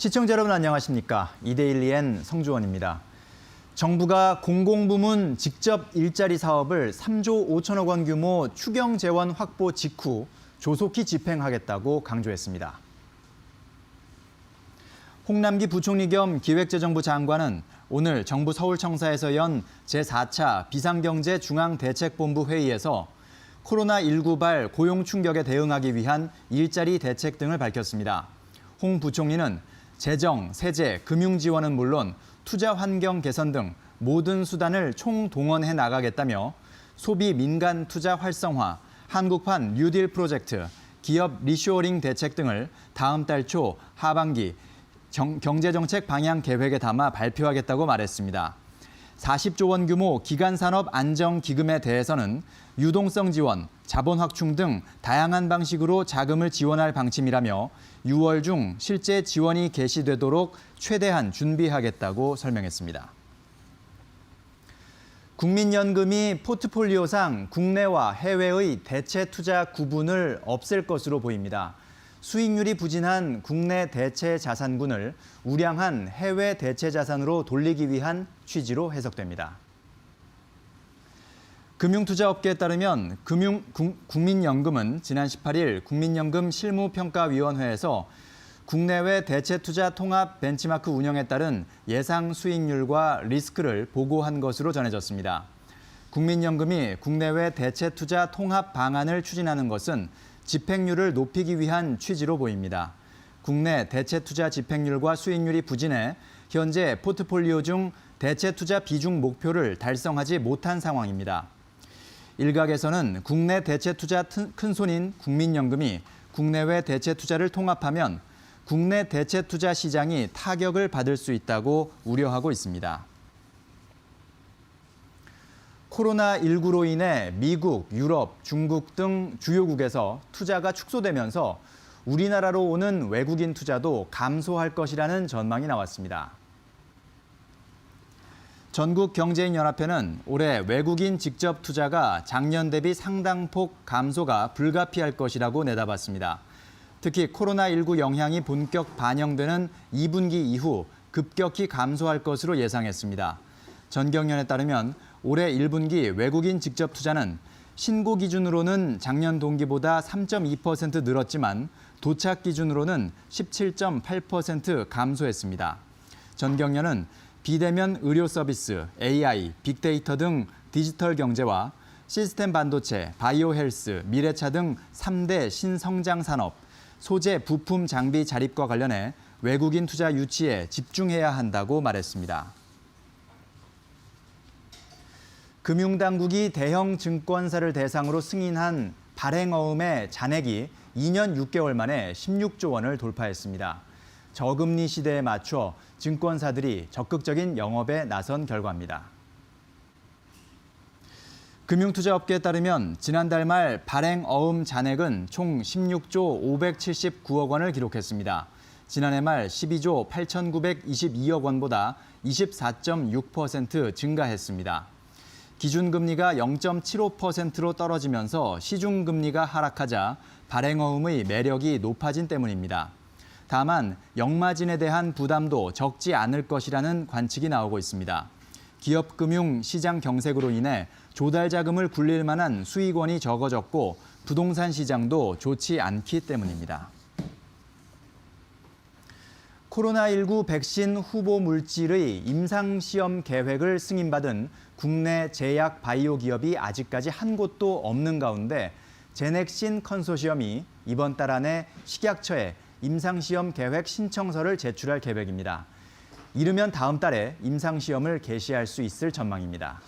시청자 여러분 안녕하십니까? 이데일리엔 성주원입니다. 정부가 공공부문 직접 일자리 사업을 3조 5천억 원 규모 추경 재원 확보 직후 조속히 집행하겠다고 강조했습니다. 홍남기 부총리 겸 기획재정부 장관은 오늘 정부 서울청사에서 연 제4차 비상경제 중앙대책본부 회의에서 코로나19발 고용 충격에 대응하기 위한 일자리 대책 등을 밝혔습니다. 홍 부총리는 재정, 세제, 금융 지원은 물론 투자 환경 개선 등 모든 수단을 총동원해 나가겠다며 소비 민간 투자 활성화, 한국판 뉴딜 프로젝트, 기업 리쇼어링 대책 등을 다음 달 초 하반기 경제정책 방향 계획에 담아 발표하겠다고 말했습니다. 40조 원 규모 기간산업 안정기금에 대해서는 유동성 지원, 자본 확충 등 다양한 방식으로 자금을 지원할 방침이라며 6월 중 실제 지원이 개시되도록 최대한 준비하겠다고 설명했습니다. 국민연금이 포트폴리오상 국내와 해외의 대체 투자 구분을 없앨 것으로 보입니다. 수익률이 부진한 국내 대체 자산군을 우량한 해외 대체 자산으로 돌리기 위한 취지로 해석됩니다. 금융투자업계에 따르면 국민연금은 지난 18일 국민연금 실무평가위원회에서 국내외 대체투자 통합 벤치마크 운영에 따른 예상 수익률과 리스크를 보고한 것으로 전해졌습니다. 국민연금이 국내외 대체투자 통합 방안을 추진하는 것은 집행률을 높이기 위한 취지로 보입니다. 국내 대체투자 집행률과 수익률이 부진해 현재 포트폴리오 중 대체투자 비중 목표를 달성하지 못한 상황입니다. 일각에서는 국내 대체투자 큰손인 국민연금이 국내외 대체투자를 통합하면 국내 대체투자 시장이 타격을 받을 수 있다고 우려하고 있습니다. 코로나19로 인해 미국, 유럽, 중국 등 주요국에서 투자가 축소되면서 우리나라로 오는 외국인 투자도 감소할 것이라는 전망이 나왔습니다. 전국경제인연합회는 올해 외국인 직접 투자가 작년 대비 상당폭 감소가 불가피할 것이라고 내다봤습니다. 특히 코로나19 영향이 본격 반영되는 2분기 이후 급격히 감소할 것으로 예상했습니다. 전경련에 따르면 올해 1분기 외국인 직접 투자는 신고 기준으로는 작년 동기보다 3.2% 늘었지만 도착 기준으로는 17.8% 감소했습니다. 전경련은 비대면 의료 서비스, AI, 빅데이터 등 디지털 경제와 시스템 반도체, 바이오 헬스, 미래차 등 3대 신성장 산업, 소재, 부품, 장비 자립과 관련해 외국인 투자 유치에 집중해야 한다고 말했습니다. 금융당국이 대형 증권사를 대상으로 승인한 발행어음의 잔액이 2년 6개월 만에 16조 원을 돌파했습니다. 저금리 시대에 맞춰 증권사들이 적극적인 영업에 나선 결과입니다. 금융투자업계에 따르면 지난달 말 발행어음 잔액은 총 16조 579억 원을 기록했습니다. 지난해 말 12조 8,922억 원보다 24.6% 증가했습니다. 기준금리가 0.75%로 떨어지면서 시중금리가 하락하자 발행어음의 매력이 높아진 때문입니다. 다만 역마진에 대한 부담도 적지 않을 것이라는 관측이 나오고 있습니다. 기업금융 시장 경색으로 인해 조달 자금을 굴릴 만한 수익원이 적어졌고 부동산 시장도 좋지 않기 때문입니다. 코로나19 백신 후보 물질의 임상시험 계획을 승인받은 국내 제약 바이오 기업이 아직까지 한 곳도 없는 가운데 제넥신 컨소시엄이 이번 달 안에 식약처에 임상시험 계획 신청서를 제출할 계획입니다. 이르면 다음 달에 임상시험을 개시할 수 있을 전망입니다.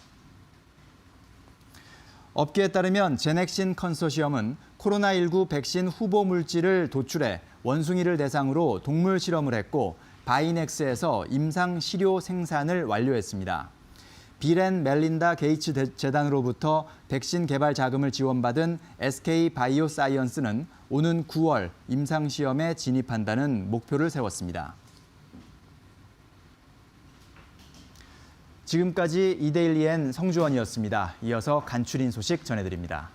업계에 따르면 제넥신 컨소시엄은 코로나19 백신 후보 물질을 도출해 원숭이를 대상으로 동물 실험을 했고 바이넥스에서 임상 시료 생산을 완료했습니다. 빌 앤 멜린다 게이츠 재단으로부터 백신 개발 자금을 지원받은 SK 바이오사이언스는 오는 9월 임상 시험에 진입한다는 목표를 세웠습니다. 지금까지 이데일리엔 성주원이었습니다. 이어서 간추린 소식 전해드립니다.